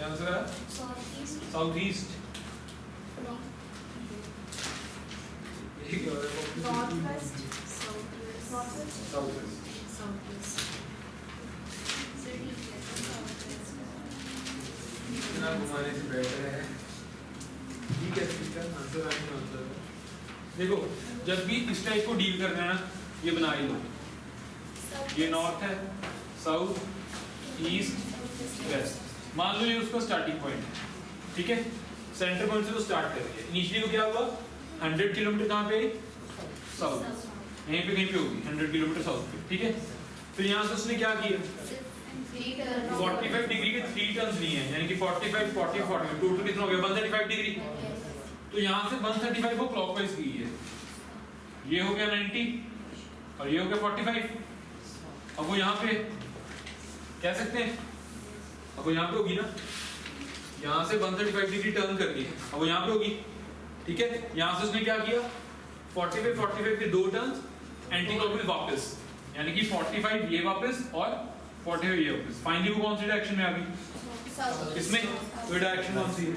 क्या आंसर है? South east. इतना घुमाने से बेटर है। ठीक है आंसर आंसर देखो, जब भी इस टाइप को डील करना है ना, ये बना ही लो। ये नॉर्थ है, साउथ, ईस्ट, वेस्ट। मान लो ये उसका स्टार्टिंग पॉइंट है, ठीक है। सेंटर पॉइंट से वो स्टार्ट कर रही है। इनिशियली को क्या हुआ, 100 किलोमीटर कहाँ पे? साउथ, यहीं पे कहीं पे होगी 100 किलोमीटर साउथ पे, ठीक है। फिर यहाँ से उसने क्या किया, 45 डिग्री के 3 टर्न्स लिए हैं, यानी कि 45, 40, 40, टोटल कितना हो गया 135 डिग्री। तो यहाँ से 135 को क्लॉकवाइज की है, ये हो गया 90 और ये हो गया 45। अब वो यहाँ पे कह सकते हैं, अब वो यहाँ पे होगी ना, यहाँ से 135 डिग्री टर्न कर ली, अब वो यहाँ पे होगी, ठीक है। यहाँ से उसने क्या किया, 45 45 के 2 टर्न्स एंटी क्लॉकवाइज वापस, यानी कि 45 ये वापस और 45 ये वापस। फाइनली वो कौन सी डायरेक्शन में आ गई, इसमें कोई डायरेक्शन कौन सी है,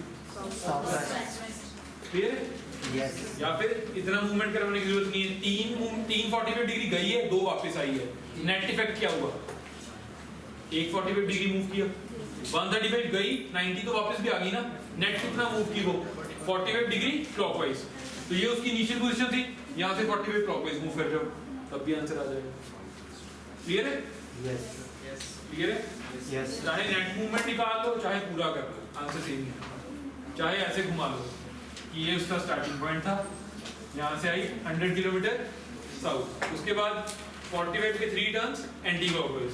क्लियर है? Yes. या फिर इतना मूवमेंट करने की जरूरत नहीं है, 3 45 डिग्री गई है, 2 वापस आई है। नेट इफेक्ट क्या हुआ, एक 45 डिग्री मूव किया, 135 गई, 90 तो वापस भी आ गई ना। नेट कितना मूव की वो, 45 डिग्री क्लॉकवाइज। तो ये उसकी इनिशियल पोजीशन थी, यहाँ से 45 क्लॉकवाइज मूव कर जाओ, तब भी आंसर आ जाएगा। क्लियर है? Yes. क्लियर है? Yes. चाहे नेट मूवमेंट निकाल लो, चाहे पूरा कर लो, आंसर सेम है। चाहे ऐसे घुमा लो कि ये उसका स्टार्टिंग पॉइंट था, यहाँ से आई 100 किलोमीटर साउथ, उसके बाद 45 के 3 टर्न्स एंटी क्लॉकवाइज,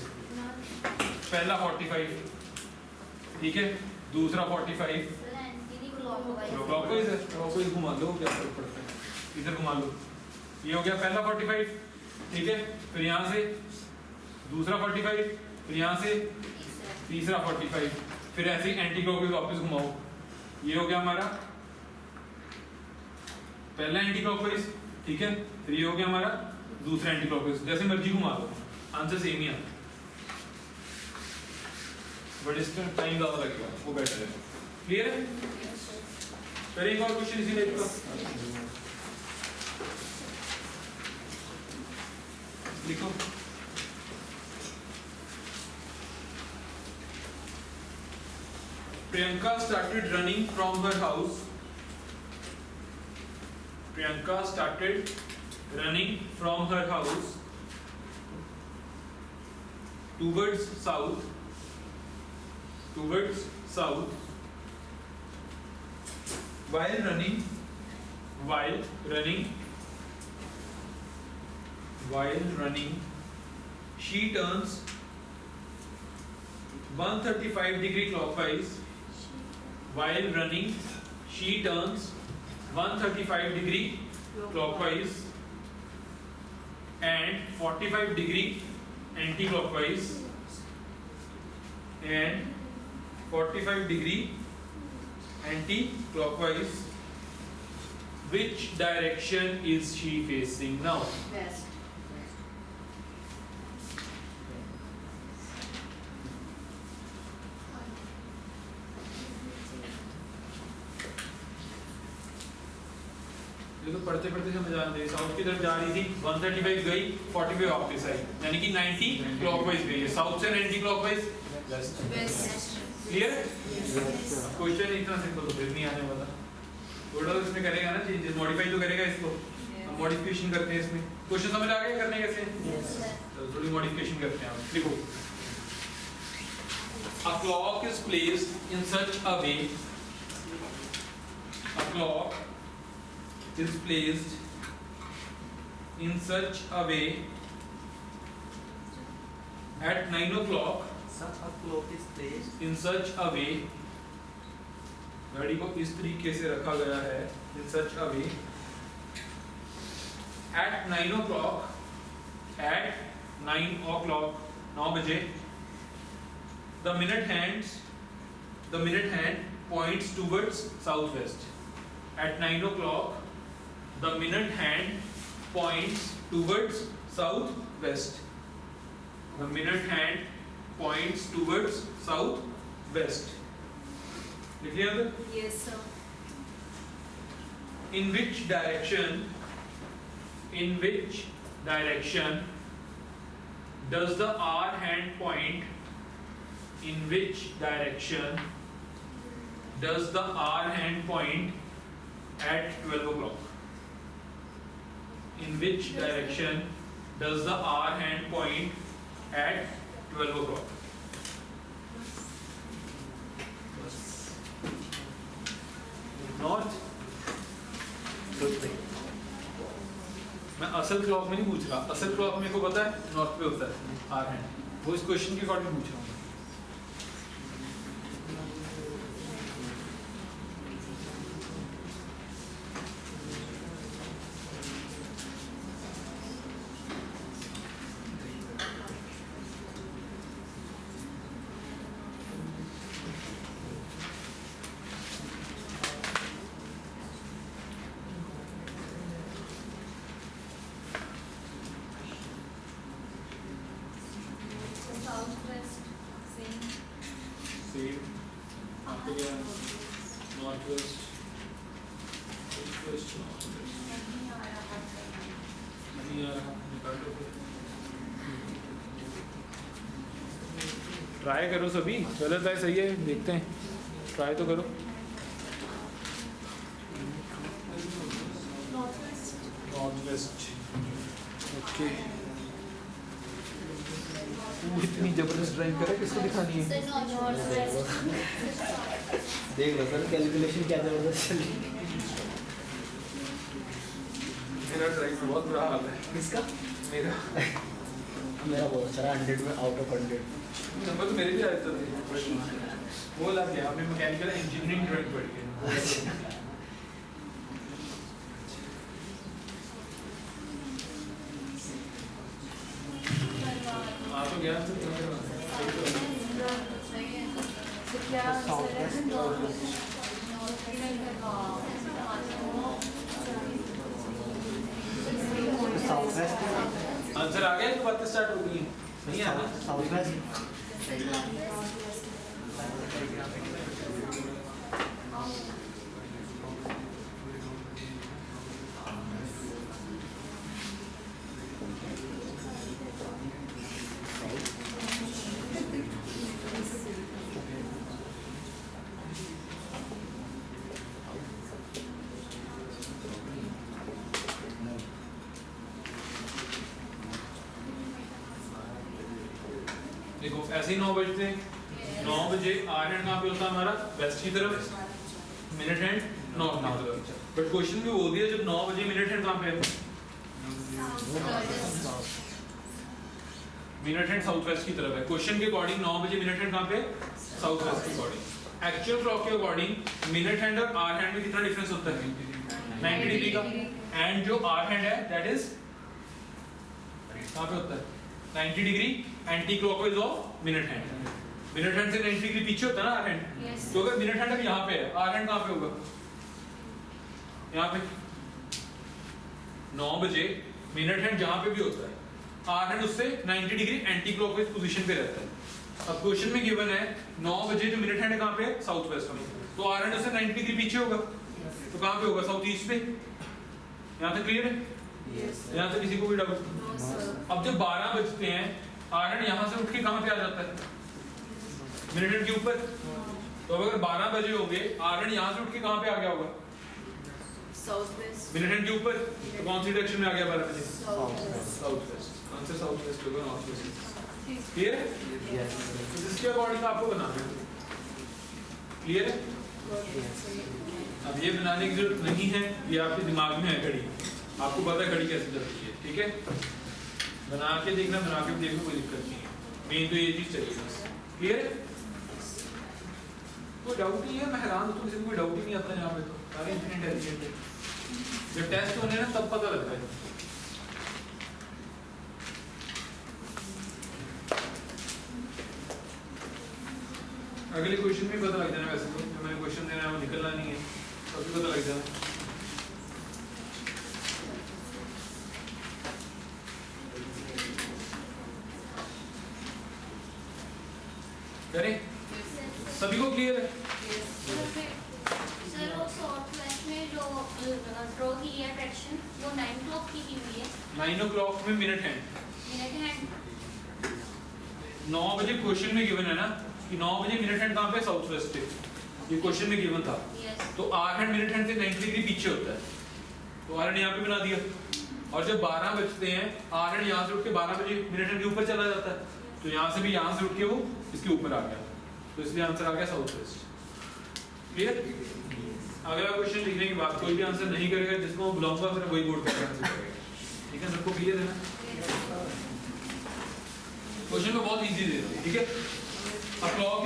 पहला 45, ठीक है, दूसरा 45 क्लॉकवाइज है, क्लॉकवाइज घुमा लो, क्या फर्क पड़ता है, इधर घुमा लो। ये हो गया पहला 45, ठीक है। फिर यहाँ से दूसरा 45, फिर यहाँ से तीसरा 45, फिर ऐसे एंटी क्लॉकवाइज वापस घुमाओ। ये हो गया हमारा पहला एंटी क्लॉकवाइज, ठीक है। फिर ये हो गया हमारा दूसरा एंटी क्लॉकवाइज, जैसे मर्जी घुमा लो, आंसर सेम ही आता, बट इसका टाइम ज्यादा लगेगा, वो बेटर है। क्लियर है? फिर एक और क्वेश्चन इसी टाइप का लिखो। Priyanka started running from her house. Priyanka started running from her house towards south. Towards south. While running, she turns 135 degree clockwise. While running, she turns 135 degree clockwise and 45 degree anti-clockwise and 45 degree anti-clockwise. Which direction is she facing now? West. ये तो पढ़ते पढ़ते समझ आ रही, south की तरफ जा रही थी, 135 गई, 45 वापस आई, यानी कि 90 क्लॉकवाइज गई है, साउथ से एंटी क्लॉकवाइज वेस्ट। क्लियर है? क्वेश्चन इतना सिंपल तो फिर नहीं आने वाला, थोड़ा इसमें करेगा ना चेंजेस, मॉडिफाई तो करेगा इसको, हम मॉडिफिकेशन करते हैं इसमें। क्वेश्चन समझ आ गया करने कैसे, तो थोड़ी मॉडिफिकेशन करते हैं। आप लिखो, a clock is placed in such a way, a clock is placed in such a way at 9 o'clock. Such a clock is placed In such a way, घड़ी को इस तरीके से रखा गया है, in such a way at 9 o'clock, at 9 o'clock 9 बजे, the minute hand points towards southwest. At 9 o'clock, the minute hand points towards southwest. The minute hand points towards southwest. लिख लिया तो? Yes, sir. In which direction does the R hand point? In which direction does the R hand point at 12 o'clock? In which direction does the R hand point at 12 o'clock? North? मैं असल clock में नहीं पूछ रहा, असल clock मेरे को पता है नॉर्थ पे होता है आर हैंड, वो इस क्वेश्चन के अकॉर्डिंग पूछ रहा हूँ। Southwest, same. सेम आपको क्या north west west north west नहीं आ रहा, निकाल लो फिर। ट्राई करो सभी, गलत है सही है देखते हैं, ट्राई तो करो। North west okay. तू इतनी जबरदस्त ड्राइंग करे, किसको दिखानी है? देख लो सर कैलकुलेशन क्या जबरदस्त चल रही है। मेरा ड्राइंग में बहुत बुरा हाल है। किसका? मेरा बहुत सारा 100 में आउट ऑफ 100 नंबर तो मेरे भी आए थे, वो लग गया, आपने मैकेनिकल इंजीनियरिंग ड्राइंग पढ़ के। आप तो ज्ञान से आंसर आ गया तो बातें स्टार्ट हो गई हैं, नहीं आ रहा? देखो ऐसे ही 9 बजते हैं, 9 बजे आर हैंड कहाँ पे होता है हमारा? वेस्ट की तरफ, मिनट हैंड नॉर्थ की तरफ। बट क्वेश्चन भी बोल दिया जब 9 बजे मिनट हैंड कहाँ पे है? मिनट हैंड साउथ वेस्ट की तरफ है। क्वेश्चन के अकॉर्डिंग 9 बजे मिनट हैंड कहाँ पे? साउथ वेस्ट के अकॉर्डिंग। एक्चुअल क्लॉक के अकॉर्डिंग मिनट हैंड और आर हैंड में कितना डिफरेंस होता है? 90 डिग्री का। एंड जो आर हैंड है दैट इज कहाँ पे होता है? 90 degree anti clockwise of minute hand. Minute hand से 90 डिग्री पीछे होता है ना आर हैंड। Yes. तो अगर मिनट हैंड अब यहाँ पे है, आर हैंड कहाँ पे होगा? यहाँ पे। 9 बजे मिनट हैंड जहाँ पे भी होता है, आर हैंड उससे 90 डिग्री एंटी क्लॉकवाइज पोजीशन पे रहता है। अब क्वेश्चन में गिवन है 9 बजे जो मिनट हैंड है कहाँ पे? साउथ वेस्ट में। तो आर हैंड उससे 90 डिग्री पीछे होगा, तो कहाँ पे होगा? साउथ ईस्ट पे। यहाँ तक क्लियर है? यहाँ तक किसी को भी डाउट? अब जब 12 बजते हैं, आर हैंड यहाँ से उठ के कहाँ पे आ जाता है? मिनट हैंड के ऊपर। तो अगर 12 बजे हो गए, आर हैंड यहाँ से उठ के कहाँ पे आ गया होगा? Southwest. मिनट हैंड के ऊपर। तो कौन सी डायरेक्शन में आ गया 12 बजे? Southwest. South west. Answer south west होगा, नॉर्थ वेस्ट। क्लियर है? यस तो इसके अकॉर्डिंग आपको बनाना है। क्लियर है? अब ये बनाने की जरूरत नहीं है, ये आपके दिमाग में है घड़ी, आपको पता है घड़ी कैसे चलती है। ठीक है, बना के देखना, बना के देखना, कोई दिक्कत नहीं है। मेन तो ये चीज चाहिए बस। क्लियर है? कोई डाउट नहीं है? मैं हैरान हूँ, किसी को कोई डाउट ही नहीं आता यहाँ पे, तो सारे इतने इंटेलिजेंट है। जब टेस्ट होने ना तब पता लगता है। अगले क्वेश्चन में पता लग जाना, वैसे तो जो मैंने क्वेश्चन देना है वो निकलना नहीं है, तभी पता लग जाना। करें सभी को क्लियर है? सर वो साउथ वेस्ट में जो ड्रॉ की है डायरेक्शन वो 9 o'clock की हुई है 9 o'clock में मिनट हैंड, मिनट हैंड 9 बजे क्वेश्चन में गिवन है ना कि 9 बजे मिनट हैंड कहाँ पे? साउथ वेस्ट पे, ये क्वेश्चन में गिवन था। यस तो आर हैंड मिनट हैंड से 90 डिग्री पीछे होता है, तो आर हैंड यहाँ पे बना दिया। और जब 12 बजते हैं आर हैंड यहाँ से उठ के 12 बजे मिनट हैंड के ऊपर चला जाता है, तो यहाँ से भी यहाँ से उठ के वो इसके ऊपर आ गया, तो इसलिए आंसर आ गया साउथ वेस्ट। क्लियर? अगला क्वेश्चन लिखने के बाद कोई भी आंसर नहीं करेगा जिसको मैं बुलाऊंगा फिर वही बोर्ड पर आंसर करेगा। ठीक है, सबको क्लियर है ना? क्वेश्चन को बहुत इजी दे रहे हैं, ठीक है? A clock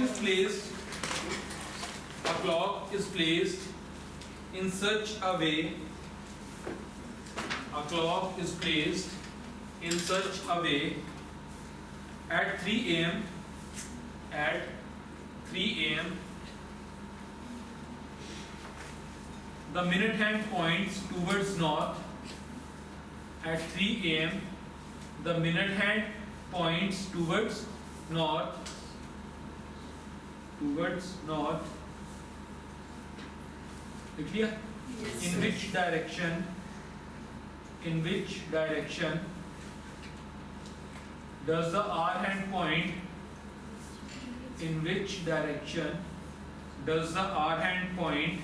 is placed in such a way, a clock is placed in such a way at 3 a.m. The minute hand points towards north. At 3 a.m. the minute hand points towards north. लिख लिया? In which direction does the R hand point? In which direction does the R hand point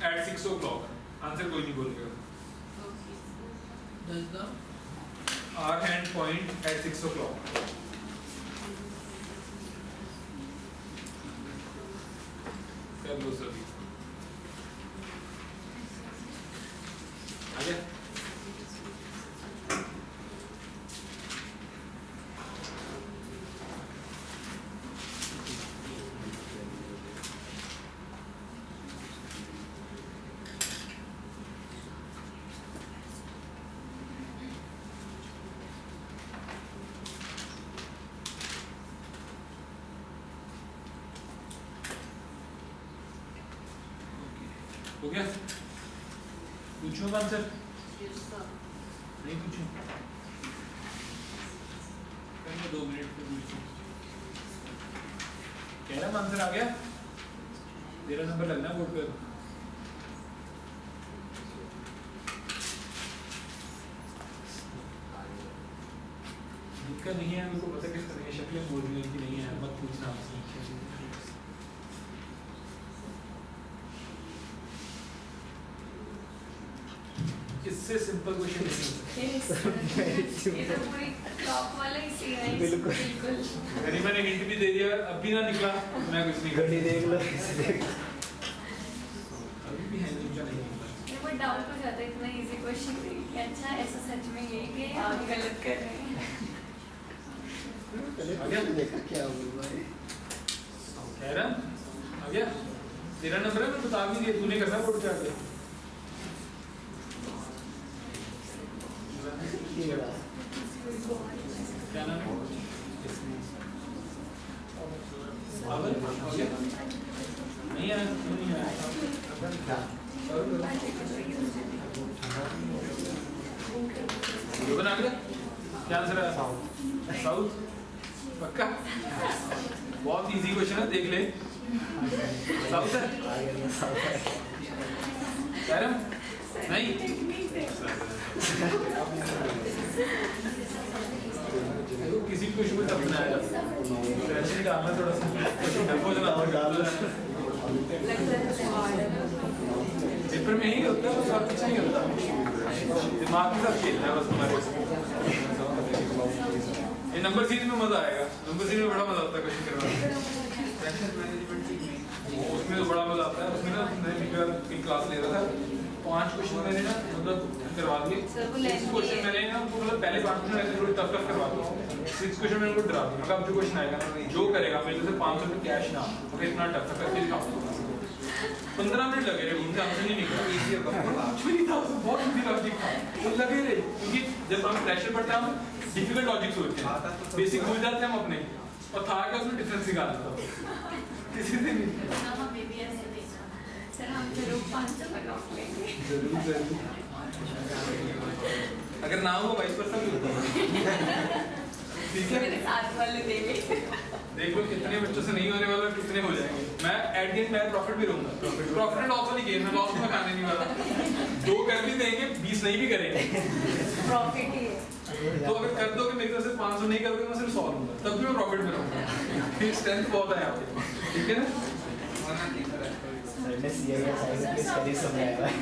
at 6 o'clock? Answer कोई नहीं बोलेगा। Does the R hand point at 6 o'clock. कर लो सभी। आ गया? हो गया? पूछूं आंसर? yes sir नहीं पूछूं? करेंगे 2 मिनट पे पूछूं। कह रहा आंसर आ गया? तेरा नंबर लगना बोर्ड पे। दिक्कत नहीं है, मेरे को पता किस तरह की शक्लें बोल रही हैं कि नहीं है, मत पूछना आपसे। इससे सिंपल क्वेश्चन नहीं हो सकता। ये तो पूरी क्लॉक वाला ही सीन है बिल्कुल। अरे मैंने हिंट भी दे दिया, अब भी ना निकला, मैं कुछ नहीं कर। घड़ी देख लो। अभी भी है निकला नहीं निकला। ये वो डाउट हो जाता है इतना इजी क्वेश्चन कि अच्छा ऐसा सच में यही कि आप गलत कर रहे हैं आ गया? देखा क्या हुआ है? कह रहा आ गया? तेरा नंबर है, मैं बता भी दिया, तूने करना बोर्ड पे आके। ये रहा। क्या नाम है? अवन? हो गया? नहीं आया, नहीं आया। योगन आ गया? क्या आंसर है? साउथ? पक्का? बहुत इजी क्वेश्चन है, देख ले। साउथ है? कह रहा? नहीं? किसी क्वेश्चन में तब बनाया जाता है। ऐसे ही डालना थोड़ा सा। पेपर में ही होता है, बस और कुछ नहीं होता। दिमाग के साथ खेलना है बस तुम्हारे। ये नंबर सीरीज में मजा आएगा। नंबर सीरीज में बड़ा मजा आता है क्वेश्चन करवाने में। उसमें तो बड़ा मजा आता है। उसमें ना मैं क्लास ले रहा था, 5 क्वेश्चन मैंने ना मतलब करवा दिए। 6 क्वेश्चन मैंने ना उनको मतलब पहले 5 क्वेश्चन ऐसे थोड़ी टफ करवा दिए। 6 क्वेश्चन मैंने उनको डरा दिया। अब जो क्वेश्चन आएगा जो करेगा मेरे से 500 रुपये कैश ना, अगर इतना टफ करके दिखाऊंगा। 15 मिनट लगे रहे, उनसे आंसर नहीं निकला। इजी होगा, कुछ भी नहीं था, बहुत इजी लॉजिक था, वो लगे रहे। क्योंकि जब हम प्रेशर पड़ता है हम डिफिकल्ट लॉजिक सोचते हैं, बेसिक भूल जाते हैं हम अपने, और था क्या उसमें डिफरेंस निकालना था। किसी से नहीं। हमें भी ऐसे देखा सर, हम जरूर 500 लगा लेंगे। जरूर जरूर। अगर ना हो 22% होता है। ठीक है, मेरे साथ वाले देंगे। देख लो कितने बच्चों से नहीं होने वाला, कितने हो जाएंगे। मैं एट द एंड मैं प्रॉफिट भी रहूंगा, प्रॉफिट एंड लॉस वाली गेम में लॉस में खाने नहीं वाला। 2 कर भी देंगे, 20 नहीं भी करेंगे। प्रॉफिट ही है। तो अगर कर दोगे मेरी तरफ से 500 नहीं करोगे, मैं सिर्फ 100 लूंगा, तब भी मैं प्रॉफिट में रहूंगा। फिर स्ट्रेंथ बहुत है यहाँ पे, ठीक है ना। सर ने सीआईए साइड किस करी समझाया है।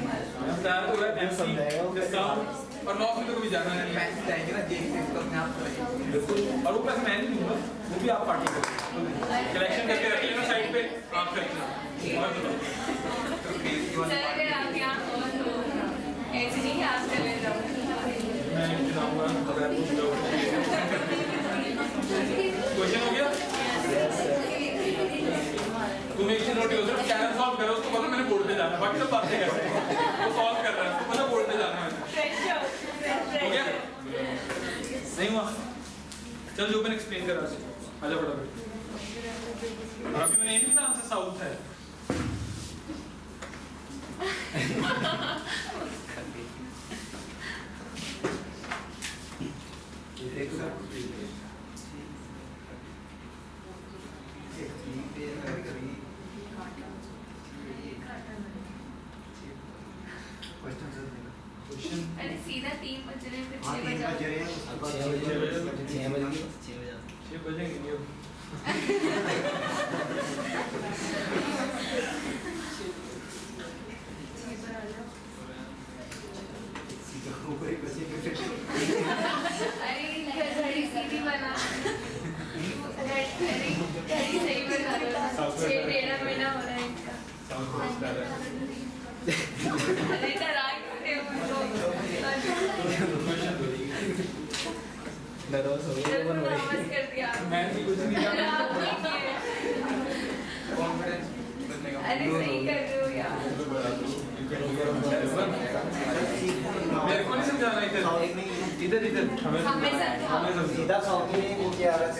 मैं तैयार हो गया, समझाएगा वो डिस्काउंट और लॉस में तो कभी जाना नहीं है। जाएंगे ना गेम में तो अपने आप करेंगे। बिल्कुल, और वो पैसे मैं नहीं दूंगा, वो भी आप पार्टी करो। कलेक्शन करके रख लेना साइड पे, आप करना। और बताओ। सर अगर आप यहाँ हो तो ऐसे नहीं कि आप चले जाओ। मैं जाऊंगा, अगर पूछ लो। क्वेश्चन हो गया? तुम एक चीज नोट करो, सिर्फ कैरम सॉल्व करो, उसको पता मैंने बोर्ड पे जाना है, बाकी सब बातें कर रहे हैं। वो सॉल्व कर रहा है, उसको पता बोर्ड पे जाना है। हो गया? नहीं हुआ? चल जो मैंने एक्सप्लेन करा, आजा फटाफट। अभी मैंने नहीं कहा आंसर साउथ है। क्वेश्चन अरे सीधा 3 बज रहे हैं, फिर 6 हाँ 3 बज रहे हैं। 6 बजेंगे अब। अरे घड़ी सीधी बना, घड़ी सही बना दो। 6-13 महीना हो रहा है इनका। अरे डरा क्यों रहे हो मुझको? नर्वस हो गई जब बन नर्वस रही। कर दिया। मैं भी कुछ नहीं अरे जानता। आप नहीं किए। कॉन्फिडेंस बनने का। अरे सही कर रहे हो यार। मेरे को नहीं समझाना इधर इधर इधर हमें समझाओ। सीधा साउथ में नीचे आ रहा है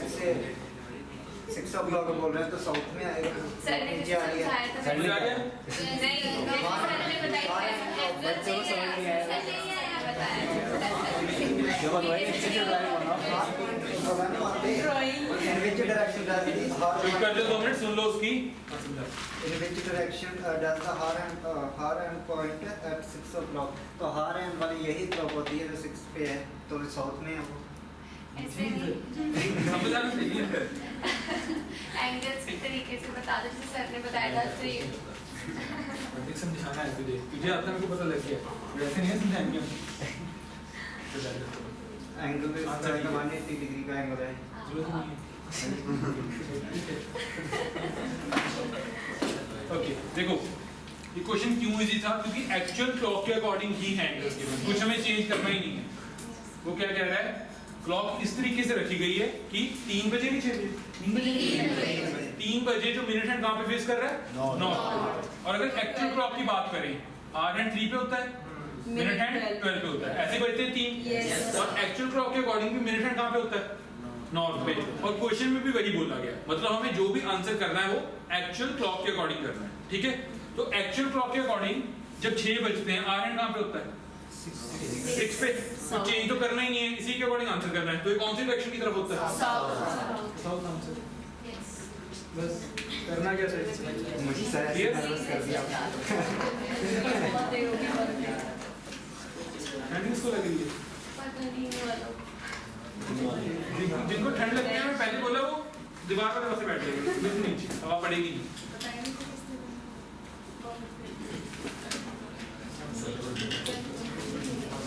6 o'clock बोल रहे हैं तो साउथ में आएगा। सर ने नीचे आ रही है। समझाया था। समझ आ गया? नहीं, सर ने बताया बच्चों को समझ नहीं आया। बताया। जब बनवाई अच्छे से ड्राइंग बनाओ। Drawing In which direction does the चुप कर जाओ 2 मिनट, सुन लो उसकी। in which direction does the har end point at 6 o'clock? तो har end वाली यही clock होती है जो 6 पे है, तो साउथ में है वो। ऐसे नहीं, समझाना चाहिए। एंगल्स के तरीके से बता दो जैसे सर ने बताया था। तो ये अधिक समझाना है तुझे, तुझे आता है, मेरे को पता लग गया। वैसे नहीं समझाएंगे हम। एंगल भी 180 डिग्री का एंगल है। जरूरत नहीं है। ओके, देखो ये क्वेश्चन क्यों इजी था, क्योंकि एक्चुअल क्लॉक के अकॉर्डिंग ही है एंगल्स गिवन, कुछ हमें चेंज करना ही नहीं है। वो क्या कह रहा है, क्लॉक इस तरीके से रखी गई है कि 3 बजे कि 6 बजे, 3 बजे जो मिनट हैंड कहाँ पे फेस कर रहा है, नॉर्थ। और अगर एक्चुअल क्लॉक की बात करें, आवर हैंड 3 पे होता है, मिनट हैंड 12 पे होता है, ऐसे बजते हैं 3। और एक्चुअल क्लॉक के अकॉर्डिंग भी मिनट हैंड कहाँ पे होता है, नॉर्थ पे। और क्वेश्चन में भी वही बोला गया, मतलब हमें जो भी आंसर करना है वो एक्चुअल क्लॉक के अकॉर्डिंग करना है, ठीक है। तो एक्चुअल क्लॉक के अकॉर्डिंग जब 6 बजते हैं, आवर हैंड कहाँ पे होता है, 6 पे। तो चेंज तो करना ही नहीं है, इसी के अकॉर्डिंग आंसर करना है। तो ये कौन सी डायरेक्शन की तरफ होता है, साउथ आंसर। बस करना क्या चाहिए, मुझे सर ऐसे नर्वस कर दिया। ठंड किसको लग रही है, पता नहीं वाला। जिनको ठंड लगती है, मैं पहले बोला वो दीवार पर वैसे बैठ जाएंगे, बिल्कुल नीचे हवा पड़ेगी नहीं।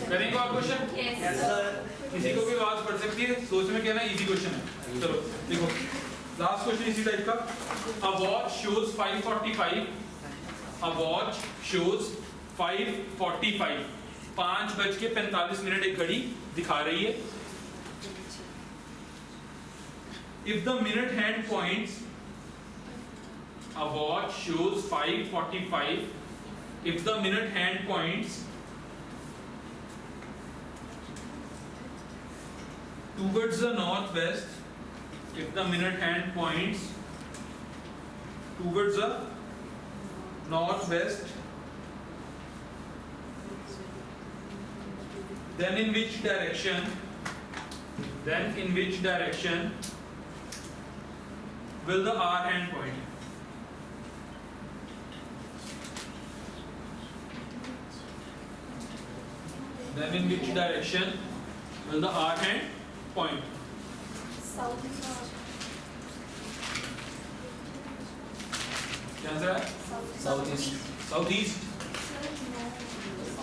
करेंगे और क्वेश्चन, किसी को भी आवाज पड़ सकती है, सोच में कहना इजी क्वेश्चन है। चलो देखो लास्ट क्वेश्चन इसी टाइप का। A watch shows 5:45, a watch shows 5:45, 5:45 एक घड़ी दिखा रही है। If the minute hand points, a watch shows 5:45. If the minute hand points towards the northwest, if the minute hand points towards the northwest, then in which direction then in which direction will the R hand point? Then in which direction will the R hand point? South क्या answer है? South east south east.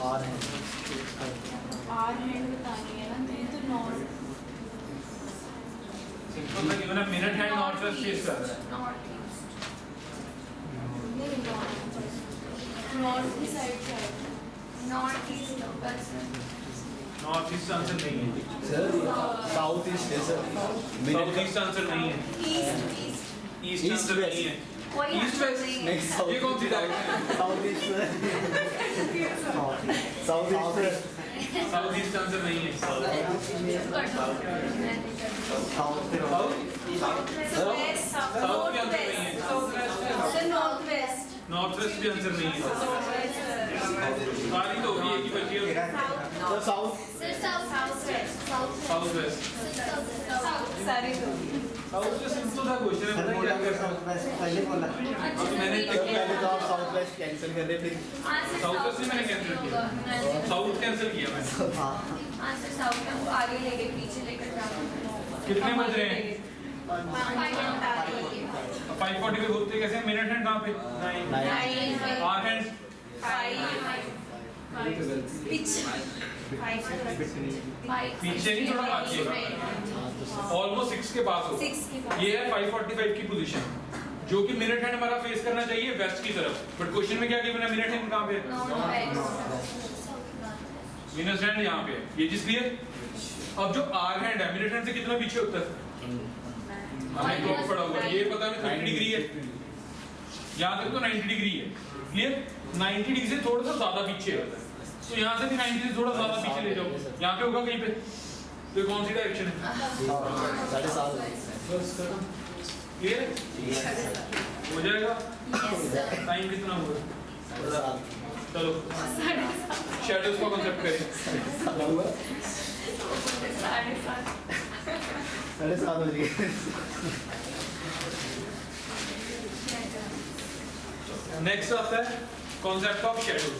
R है R hand बतानी है ना, तो ये तो north simple सा गिवन है, minute hand north west face कर रहा है। नॉर्थ ईस्ट, नॉर्थ की साइड से है, नॉर्थ ईस्ट होगा सर। नॉर्थ ईस्ट आंसर नहीं है सर, साउथ ईस्ट है सर। साउथ ईस्ट आंसर नहीं है। East east east East answer west। नहीं है। कोई ईस्ट वेस्ट नहीं, साउथ ये कौन सी डायरेक्शन है? South east south east south east answer नहीं है। साउथ साउथ भी आंसर नहीं है। नॉर्थ वेस्ट, नॉर्थ वेस्ट भी आंसर नहीं है। सारी तो होगी, एक ही बची है। Sir south south west. सारी तो साउथ वेस्ट सिंपल सा क्वेश्चन है, पता है क्या करना है? पहले बोला अब मैंने सर पहले तो आप साउथ वेस्ट कैंसिल कर रहे थे। साउथ वेस्ट ही मैंने कैंसिल किया। साउथ कैंसिल किया मैंने। हाँ आंसर साउथ का, वो आगे लेके पीछे लेकर जाना। कितने बज रहे हैं? 5:45 5:45 होते कैसे? मिनट हैंड कहाँ पे? 9। आर हैंड पीछे नहीं, थोड़ा आगे। ऑलमोस्ट 6 के पास हो। 6 के पास। ये है 5:45 की पोजीशन, जो कि मिनट हैंड हमारा फेस करना चाहिए वेस्ट की तरफ। बट क्वेश्चन में क्या गिवन है? मिनट हैंड कहाँ पे? मिनट हैंड यहाँ पे। ये चीज क्लियर? अब जो आर हैंड है, मिनट हैंड से कितना पीछे होता है? हमें क्लॉक पड़ा हुआ है, ये पता है 30 डिग्री है। यहाँ तक तो 90 डिग्री है। क्लियर? 90 डिग्री से थोड़ा सा ज्यादा पीछे होता है, तो यहाँ से भी 90 से थोड़ा ज्यादा पीछे ले जाओ। यहाँ पे होगा कहीं पे, तो कौन सी डायरेक्शन है? 7:30। क्लियर हो जाएगा? टाइम कितना हुआ? चलो शैडोज का कॉन्सेप्ट करें। 7:30 बज गए। नेक्स्ट आता है कॉन्सेप्ट ऑफ शैडोज।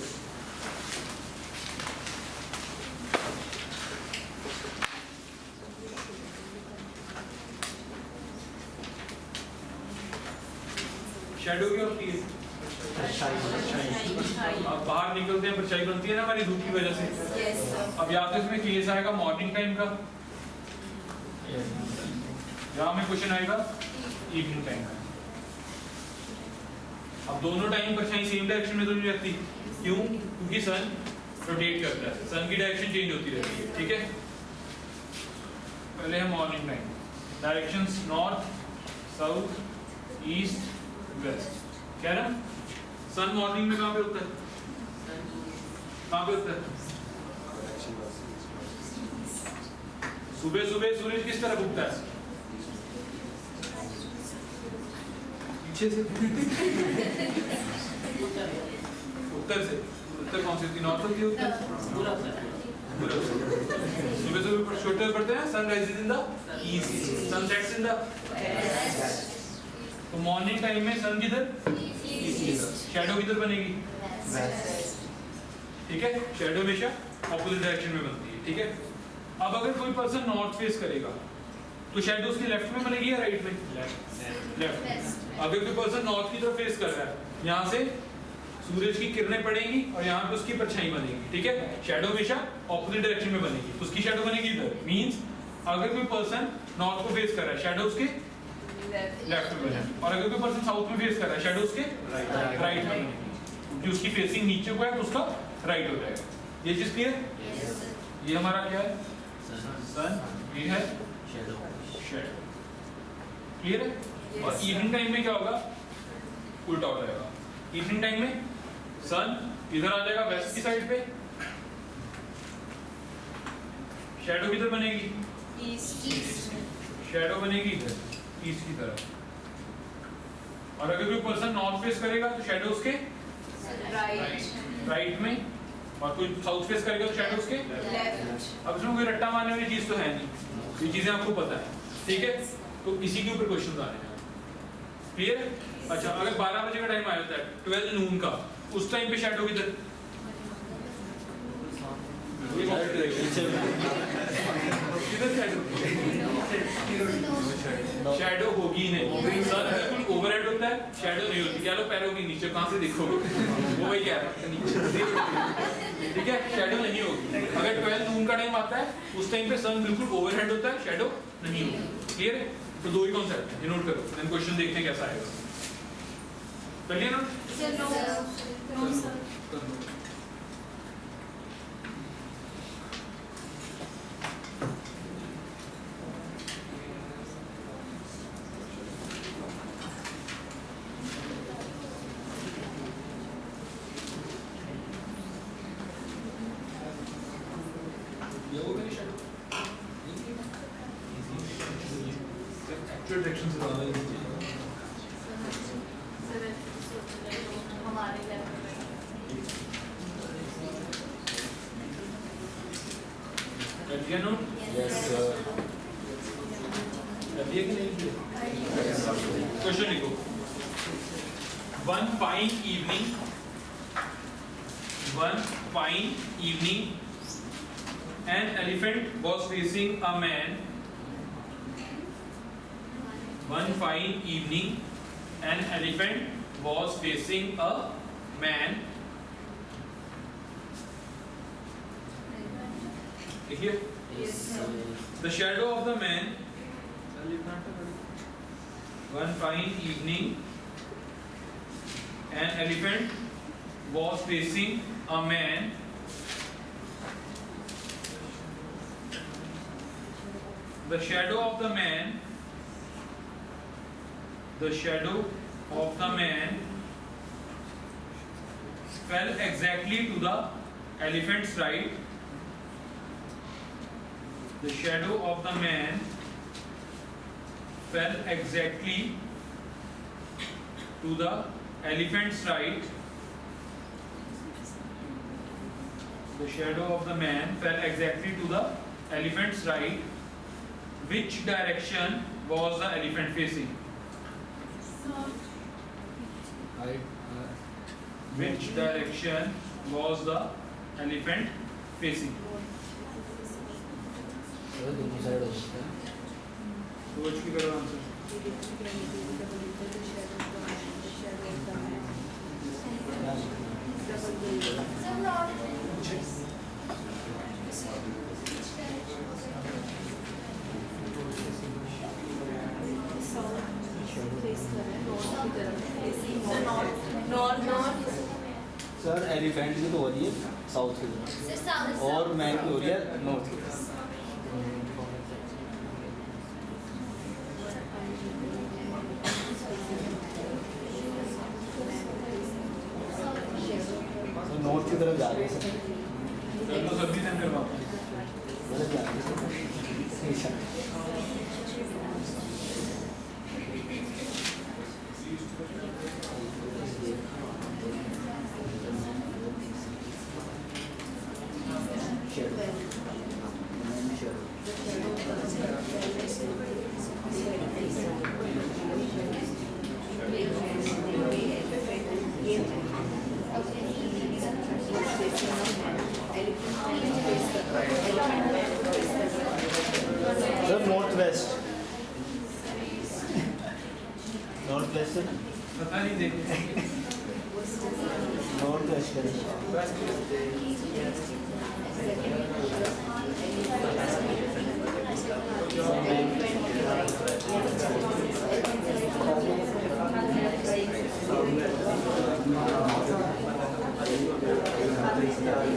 शैडो क्या होती है? अब बाहर निकलते हैं, परछाई बनती है ना हमारी धूप की वजह से। अब या तो इसमें केस आएगा मॉर्निंग टाइम का, या में क्वेश्चन आएगा इवनिंग टाइम का। अब दोनों टाइम परछाई सेम डायरेक्शन में तो नहीं रहती। क्यों? क्योंकि सन रोटेट करता है, सन की डायरेक्शन चेंज होती रहती है। ठीक है, पहले है morning time. Directions north, south, east, west. क्या ना? सन मॉर्निंग में कहाँ पे होता है? कहाँ पे होता है? सुबह सुबह सूरज किस तरफ उगता है? पीछे से। उत्तर से। उत्तर कौन सी होती है? नॉर्थ होती है उत्तर? सुबह सुबह छोटे पढ़ते हैं, sun rises in the east, sun sets in the. तो मॉर्निंग टाइम में सन किधर? शैडो किधर बनेगी? ठीक है, शैडो हमेशा ऑपोजिट डायरेक्शन में बनती है। ठीक है, अब अगर कोई पर्सन नॉर्थ फेस करेगा तो शैडो उसके लेफ्ट में बनेगी या राइट में? लेफ्ट। अगर कोई पर्सन नॉर्थ की तरफ फेस कर रहा है, यहाँ से सूरज की किरणें पड़ेंगी और यहाँ पे उसकी परछाई बनेगी। ठीक है, शैडो हमेशा ऑपोजिट डायरेक्शन में बनेगी, उसकी शैडो बनेगी इधर। मींस अगर कोई पर्सन नॉर्थ को फेस कर रहा है, शैडो उसके लेफ्ट में बनेगी, और अगर कोई पर्सन साउथ में फेस कर रहा है, शैडो उसके राइट में बनेगी। क्योंकि उसकी फेसिंग नीचे को है तो उसका राइट हो जाएगा। ये चीज क्लियर? ये हमारा क्या है? सन। ये है शैडो। क्लियर है? और इवनिंग टाइम में क्या होगा? उल्टा हो जाएगा। इवनिंग टाइम में सन इधर आ जाएगा वेस्ट की साइड पे, शैडो किधर बनेगी? ईस्ट। शैडो बनेगी इधर ईस्ट की तरफ। और अगर कोई पर्सन नॉर्थ फेस करेगा तो शैडो उसके राइट में, और कोई साउथ फेस करेगा तो शैडो उसके लेफ्ट। अब इसमें कोई रट्टा मारने वाली चीज तो है नहीं, ये चीजें आपको पता है, ठीक है? तो इसी के ऊपर क्वेश्चन आ रहे हैं, क्लियर है? अच्छा, अगर 12 बजे का टाइम आया होता है 12 नून का, उस टाइम पे शैडो किधर? किधर शैडो? शैडो होगी नहीं, सन बिल्कुल ओवरहेड होता है, शैडो नहीं होती। क्या लो पैरों के नीचे, कहाँ से देखोगे? वो वही कह रहा है, नीचे से, ठीक है? शैडो नहीं होगी। अगर 12 नून का टाइम आता है, उस टाइम पे सन बिल्कुल ओवरहेड होता है, शैडो नहीं होगी, क्लियर है? तो दो ही कॉन्सेप्ट है, ये नोट करो, देन क्वेश्चन देखते हैं कैसा आएगा। कर लिया ना? एक्चुअल डायरेक्शन से ज़्यादा इजी चीज़ है। हमारे लेवल में कर लिया नोट? Yes sir. कर लिया कि नहीं किया? क्वेश्चन लिखो। One fine evening, an elephant was facing a man. One fine evening, an elephant was facing a man. देखिए, the shadow of the man. One fine evening, an elephant was facing a man. The shadow of the man fell exactly to the elephant's right. The shadow of the man fell exactly to the elephant's right. The shadow of the man fell exactly to the elephant's right. Which direction was the elephant facing? Which direction was the elephant facing? दोनों side हो सकते हैं। सोच के करो answer. Sir elephant की तो हो रही है साउथ की तरफ और मैन की हो रही है नॉर्थ की तरफ। तो नॉर्थ की तरफ जा रही है सर। तो सब्जी सेंटर वापस। गलत जा रही है सर। सर नॉर्थ वेस्ट पता नहीं देखे। North west